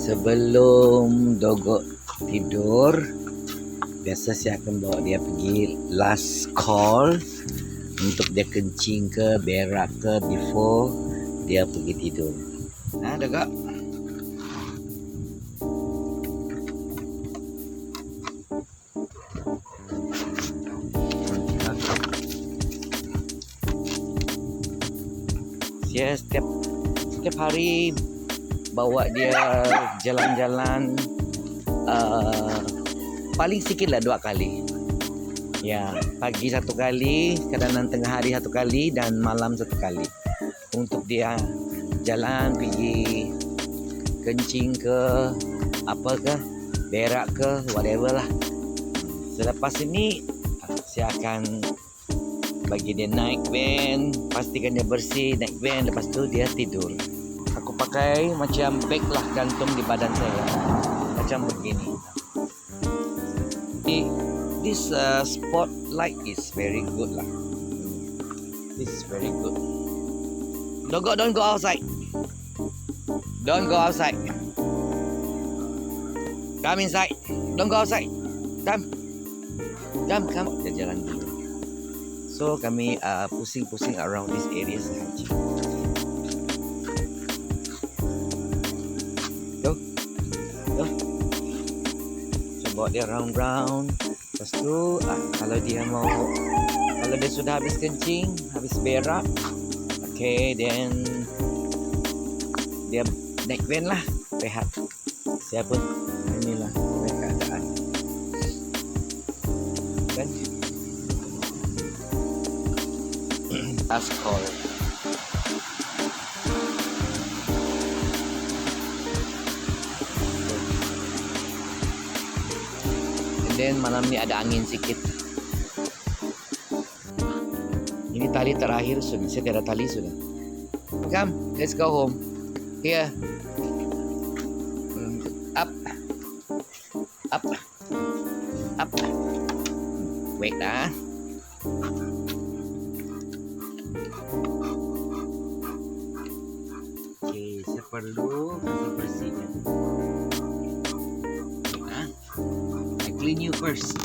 Sebelum Dogok tidur, biasa saya akan bawa dia pergi last call untuk dia kencing ke, berak ke before dia pergi tidur. Nah, Dogok. Saya setiap hari bawa dia jalan-jalan paling sikit lah 2 kali. Ya, pagi 1 kali, kadang-kadang tengah hari 1 kali dan malam 1 kali. Untuk dia jalan pergi kencing ke, apa ke, berak ke, whatever lah. Selepas ini saya akan bagi dia naik van, pastikan dia bersih, naik van, lepas tu dia tidur. Aku pakai macam bag lah, gantung di badan saya macam begini. This spotlight is very good lah. This is very good. Don't go outside. Don't go outside. Come inside. Don't go outside. Come. Dia jalan dulu. So kami pusing-pusing around this area sahaja. Go. So bawa dia round. Lepas tu kalau dia sudah habis kencing, habis berak, okay, then dia naik van lah, rehat. Saya pun inilah keadaan. Kan? Last call. And then malam ni ada angin sikit. Ini tali terakhir sudah. Saya tiada tali sudah. Come, let's go home. Here. Up. Wait lah. Okay, saya perlu kasih bersihkan. I clean you first.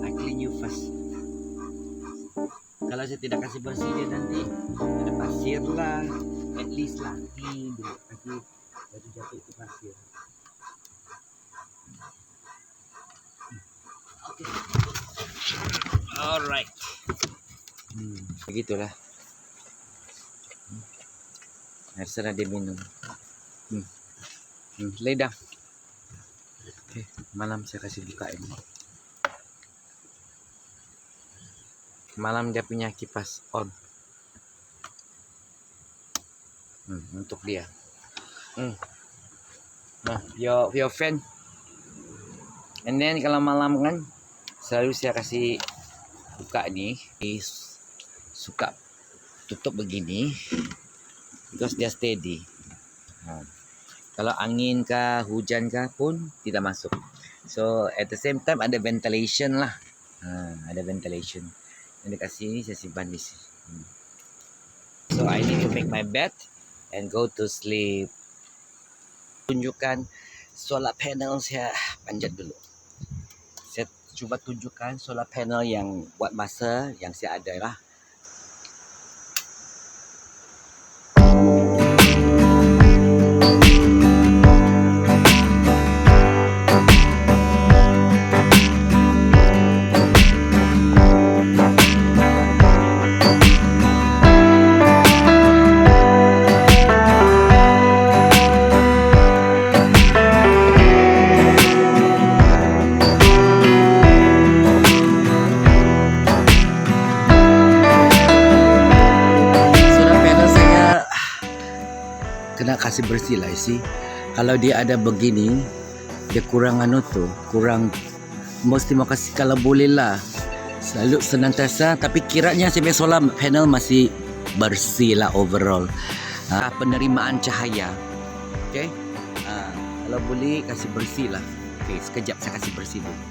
I clean you first. Kalau saya tidak kasih bersih dia nanti ada pasir lah, at least lah clean dulu, kasih jatuh ke pasir. Okay. Alright. Begitulah. Air sana dia minum. Lay down. Okay. Malam saya kasih buka ini. Malam dia punya kipas on. Untuk dia. Nah, your fan. And then kalau malam kan selalu saya kasih buka ni, suka tutup begini because dia steady. Kalau angin kah, hujan kah pun tidak masuk. So at the same time ada ventilation lah. Ada ventilation. Yang dekat sini saya simpan di sini. So I need to make my bed and go to sleep. Tunjukkan solar panel saya panjat dulu. Saya cuba tunjukkan solar panel yang buat masa yang saya ada lah. Kena kasih bersih lah isi. Kalau dia ada begini, dia kurang kurang mesti mau kasih kalau boleh lah. Selalu senantiasa, tapi kiranya sampai solar panel masih bersih lah overall. Penerimaan cahaya. Okay? Kalau boleh kasih bersih lah. Okay, sekejap saya kasih bersih dulu.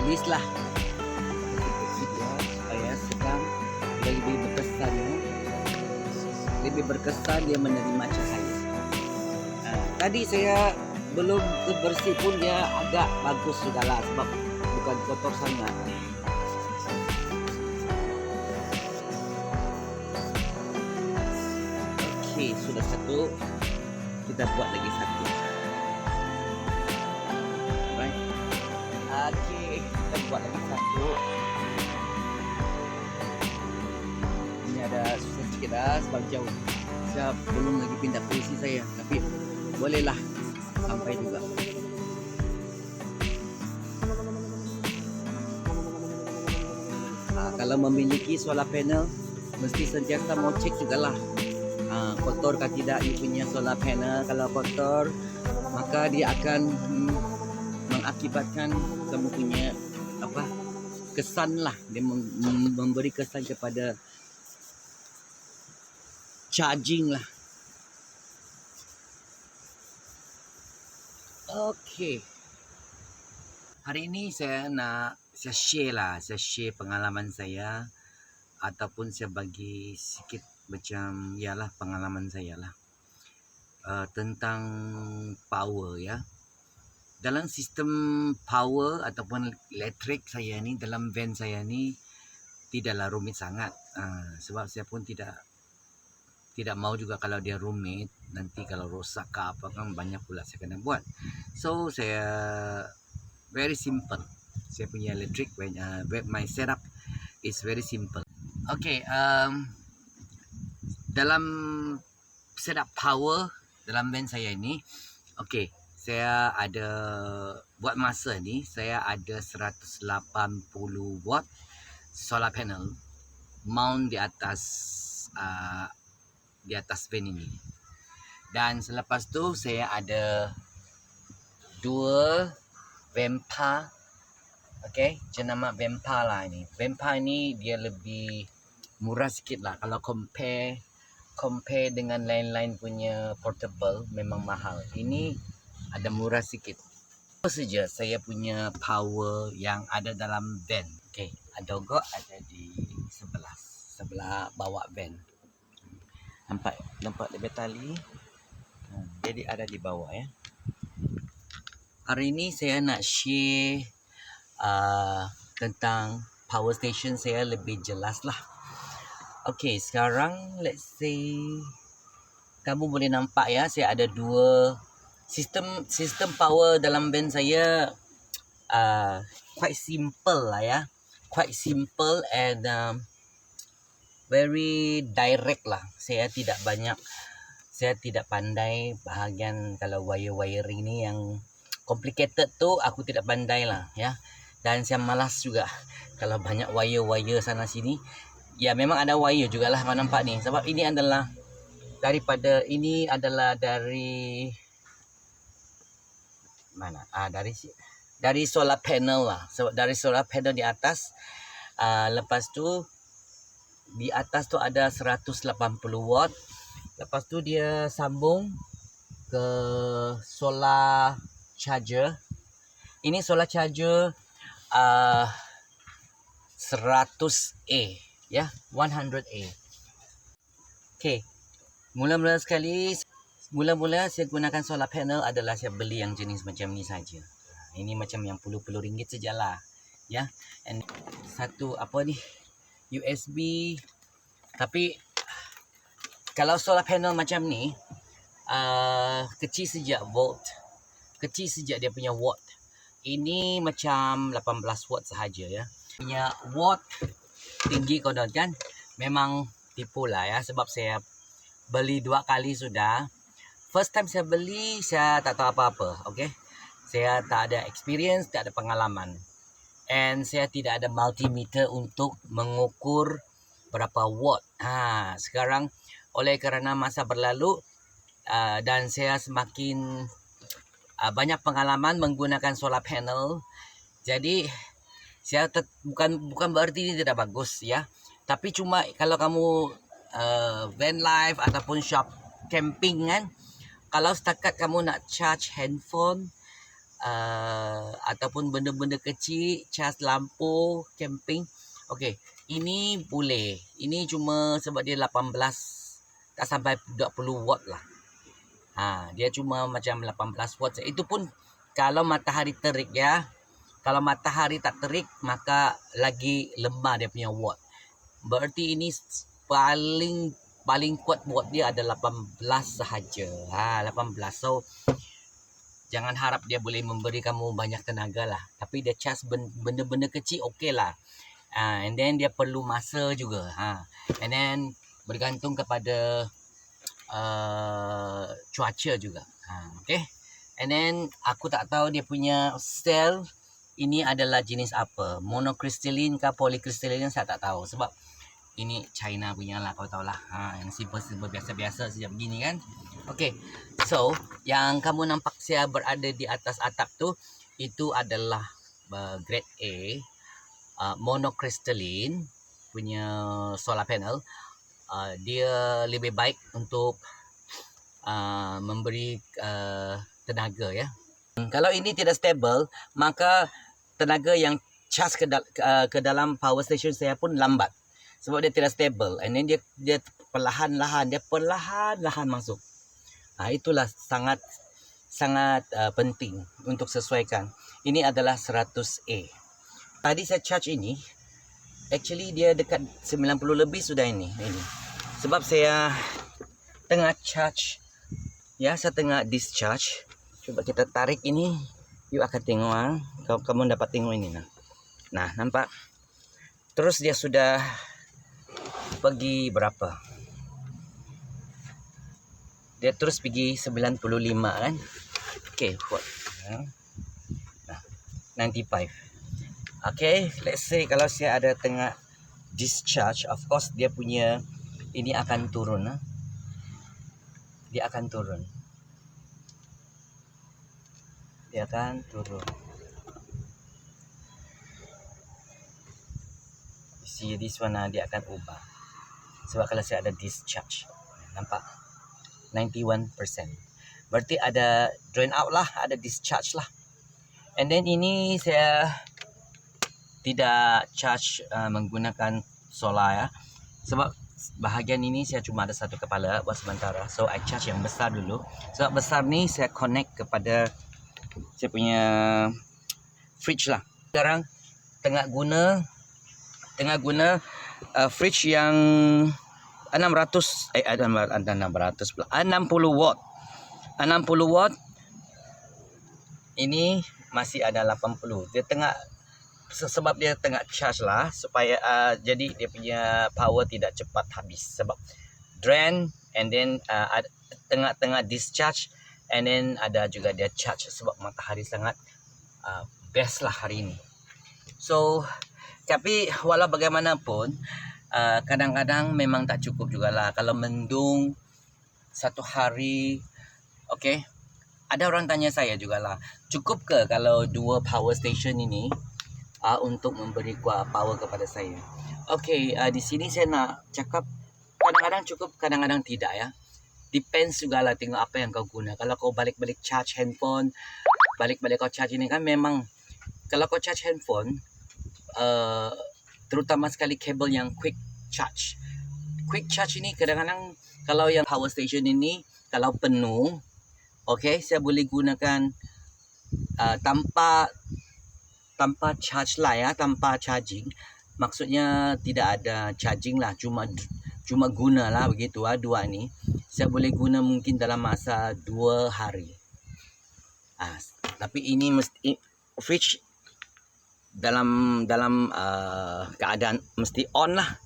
list lah supaya sedang lebih berkesan, lebih berkesan dia menerima cahaya. Tadi saya belum bersih pun dia agak bagus sudah lah, sebab bukan kotor sangat. Okey, sudah satu, kita buat lagi satu. Right. Okey, kita buat lagi satu. Ini ada susah sikit lah sebab jauh. Saya belum lagi pindah posisi saya, tapi bolehlah sampai juga. Kalau memiliki solar panel, mesti sentiasa mau cek jugalah kotor ke tidak you punya solar panel. Kalau kotor, maka dia akan mengakibatkan kamu punya kesan lah. Dia memberi kesan kepada charging lah. Okey. Hari ini saya share pengalaman saya, ataupun saya bagi sikit macam yalah pengalaman saya lah tentang power ya. Dalam sistem power ataupun elektrik saya ni, dalam van saya ni tidaklah rumit sangat. Sebab saya pun tidak mau juga kalau dia rumit, nanti kalau rosak ke apa kan banyak pula saya kena buat. So saya very simple. Saya punya electric van, my setup is very simple. Okay, dalam setup power dalam van saya ini, okay, saya ada buat masa ni, saya ada 180 watt solar panel mount di atas van ini. Dan selepas tu saya ada dua Vempa. Okay, jenama Vempa lah ini. Vempa ni dia lebih murah sikit lah. Kalau compare dengan lain-lain punya portable, memang mahal. Ini ada murah sikit. Apa saja saya punya power yang ada dalam van. Okay, ada juga ada di sebelah bawah van. Nampak lebih tali. Jadi ada di bawah ya. Hari ini saya nak share tentang power station saya lebih jelas lah. Okay, sekarang let's say kamu boleh nampak ya, saya ada dua sistem power dalam van saya. Quite simple lah ya, quite simple and very direct lah. Saya tidak pandai bahagian kalau wiring ni yang complicated tu, aku tidak pandai lah ya. Dan saya malas juga kalau banyak wire sana sini. Ya memang ada wire jugalah, nampak ni. Sebab ini adalah dari mana? Dari solar panel lah. Sebab dari solar panel di atas. Lepas tu di atas tu ada 180 watt. Lepas tu dia sambung ke solar charger. Ini solar charger 100A ya, 100A. Okay, mula-mula saya gunakan solar panel adalah saya beli yang jenis macam ni saja. Ini macam yang puluh ringgit sajalah ya. And satu USB. Tapi kalau solar panel macam ni kecil sejak dia punya watt. Ini macam 18 watt sahaja ya. Punya watt tinggi konon kan. Memang tipu lah ya, sebab saya beli 2 kali sudah. First time saya beli, saya tak tahu apa-apa. Okay, saya tak ada experience, tak ada pengalaman. And saya tidak ada multimeter untuk mengukur berapa watt. Sekarang oleh kerana masa berlalu dan saya semakin banyak pengalaman menggunakan solar panel, jadi saya bukan berarti ini tidak bagus ya. Tapi cuma kalau kamu van life ataupun shop camping kan, kalau setakat kamu nak charge handphone, ataupun benda-benda kecil, cas lampu, camping. Okey, ini boleh. Ini cuma sebab dia 18, tak sampai 20 watt lah. Dia cuma macam 18 watt. Itu pun kalau matahari terik ya. Kalau matahari tak terik, maka lagi lemah dia punya watt. Berarti ini paling kuat watt dia ada 18 sahaja. 18. So jangan harap dia boleh memberi kamu banyak tenaga lah. Tapi dia cas benda-benda kecil okey lah. And then dia perlu masa juga. And then bergantung kepada cuaca juga. Okay. And then aku tak tahu dia punya sel ini adalah jenis apa. Monocrystalline ke polycrystalline saya tak tahu. Sebab ini China punya lah, kau tahulah. Yang simple-simple biasa-biasa saja begini kan. Okay. So, yang kamu nampak saya berada di atas atap tu, itu adalah grade A, monocrystalline punya solar panel. Dia lebih baik untuk memberi tenaga ya. Kalau ini tidak stable, maka tenaga yang charge ke dalam power station saya pun lambat. Sebab dia tidak stable. And then dia perlahan-lahan masuk. Itulah sangat penting untuk sesuaikan. Ini adalah 100A. Tadi saya charge ini, actually dia dekat 90 lebih sudah ini. Sebab saya tengah charge, ya, saya tengah discharge. Coba kita tarik ini, you akan tengok. Kamu dapat tengok ini. Nah, nampak? Terus dia sudah pergi berapa? Dia terus pergi 95 kan? Okay, nah, 95. Okay, let's say kalau saya ada tengah discharge, of course dia punya ini akan turun. Dia akan turun. See this one, dia akan ubah. Sebab kalau saya ada discharge, nampak 91%. Berarti ada drain out lah, ada discharge lah. And then ini saya tidak charge menggunakan solar ya. Sebab bahagian ini saya cuma ada satu kepala buat sementara. So I charge yang besar dulu. Sebab besar ni saya connect kepada saya punya fridge lah. Sekarang tengah guna fridge yang 60 watt. 60 watt. Ini masih ada 80. Dia tengah, sebab dia tengah charge lah, supaya jadi dia punya power tidak cepat habis. Sebab drain and then tengah discharge and then ada juga dia charge. Sebab matahari sangat best lah hari ini. So tapi walau bagaimanapun, kadang-kadang memang tak cukup jugalah. Kalau mendung satu hari, okay. Ada orang tanya saya jugalah, cukup ke kalau dua power station ini untuk memberi power kepada saya? Okay, di sini saya nak cakap kadang-kadang cukup, kadang-kadang tidak ya. Depends jugalah, tengok apa yang kau guna. Kalau kau balik-balik charge handphone, balik-balik kau charge ini kan memang, kalau kau charge handphone, terutama sekali kabel yang quick charge. Quick charge ini kadang-kadang kalau yang power station ini kalau penuh, okay, saya boleh gunakan tanpa charge lah ya, tanpa charging. Maksudnya tidak ada charging lah, cuma guna lah begitu dua ni. Saya boleh guna mungkin dalam masa 2 hari. Tapi ini mesti fridge dalam keadaan mesti on lah.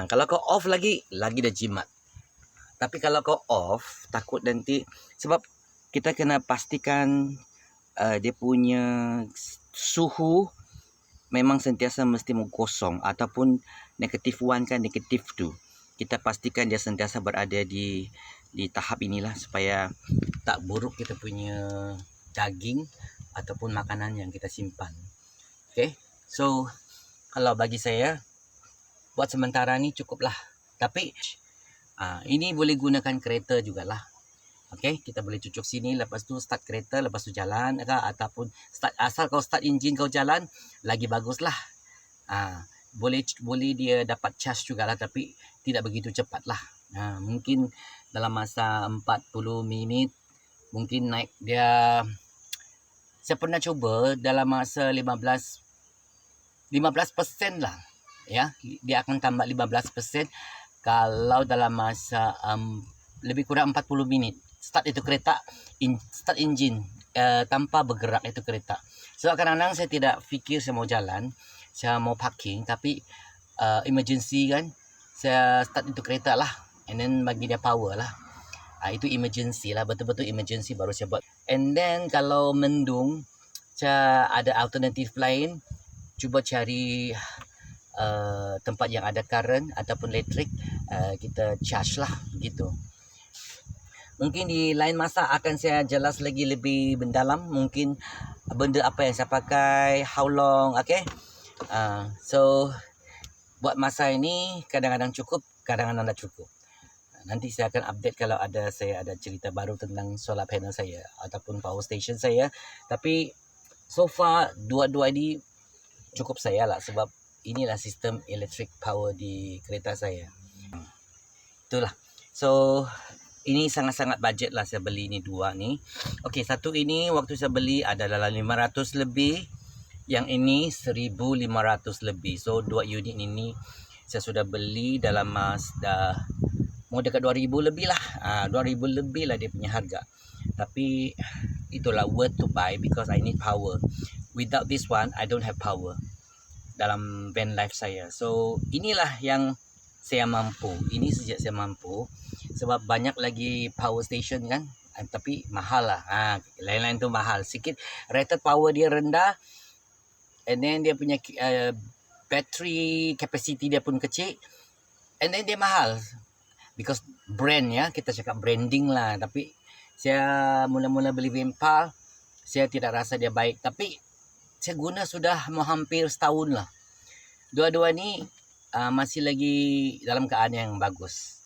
Kalau kau off lagi dah jimat. Tapi kalau kau off, takut nanti, sebab kita kena pastikan dia punya suhu memang sentiasa mesti kosong, ataupun negatif 1 kan negatif 2. Kita pastikan dia sentiasa berada di tahap inilah supaya tak buruk kita punya daging ataupun makanan yang kita simpan. Okay, so kalau bagi saya buat sementara ni cukuplah. Tapi ini boleh gunakan kereta jugalah. Okey, kita boleh cucuk sini, lepas tu start kereta, lepas tu jalan ataupun asal kau start enjin kau jalan lagi baguslah. Boleh dia dapat charge jugalah, tapi tidak begitu cepatlah. Mungkin dalam masa 40 minit mungkin naik dia. Saya pernah cuba dalam masa 15% lah, ya. Dia akan tambah 15% kalau dalam masa lebih kurang 40 minit. Start itu kereta, start engine tanpa bergerak itu kereta. Sebab kadang-kadang saya tidak fikir saya mau jalan, saya mau parking, tapi emergency kan, saya start itu kereta lah, and then bagi dia power lah. Itu emergency lah, betul-betul emergency baru saya buat. And then kalau mendung, saya ada alternatif lain, cuba cari tempat yang ada current ataupun elektrik, kita charge lah gitu. Mungkin di lain masa akan saya jelas lagi lebih mendalam, mungkin benda apa yang saya pakai, how long, okay. So buat masa ini kadang-kadang cukup, kadang-kadang tak cukup. Nanti saya akan update kalau saya ada cerita baru tentang solar panel saya ataupun power station saya. Tapi so far dua-dua ini cukup saya lah, sebab inilah sistem electric power di kereta saya. Itulah. So ini sangat-sangat budget lah saya beli ni dua ni. Okey, satu ini waktu saya beli adalah 500 lebih. Yang ini 1500 lebih. So dua unit ini saya sudah beli dalam dah mau dekat 2000 lebih lah. 2000 lebih lah dia punya harga. Tapi itulah worth to buy because I need power. Without this one, I don't have power dalam van life saya. So inilah yang saya mampu. Ini sejak saya mampu. Sebab banyak lagi power station kan, tapi mahal lah. Lain-lain tu mahal sikit. Rated power dia rendah, and then dia punya battery capacity dia pun kecil, and then dia mahal because brand, ya, kita cakap branding lah. Tapi saya mula-mula beli Vempal, saya tidak rasa dia baik, tapi saya guna sudah mau hampir setahun lah. Dua-dua ni masih lagi dalam keadaan yang bagus.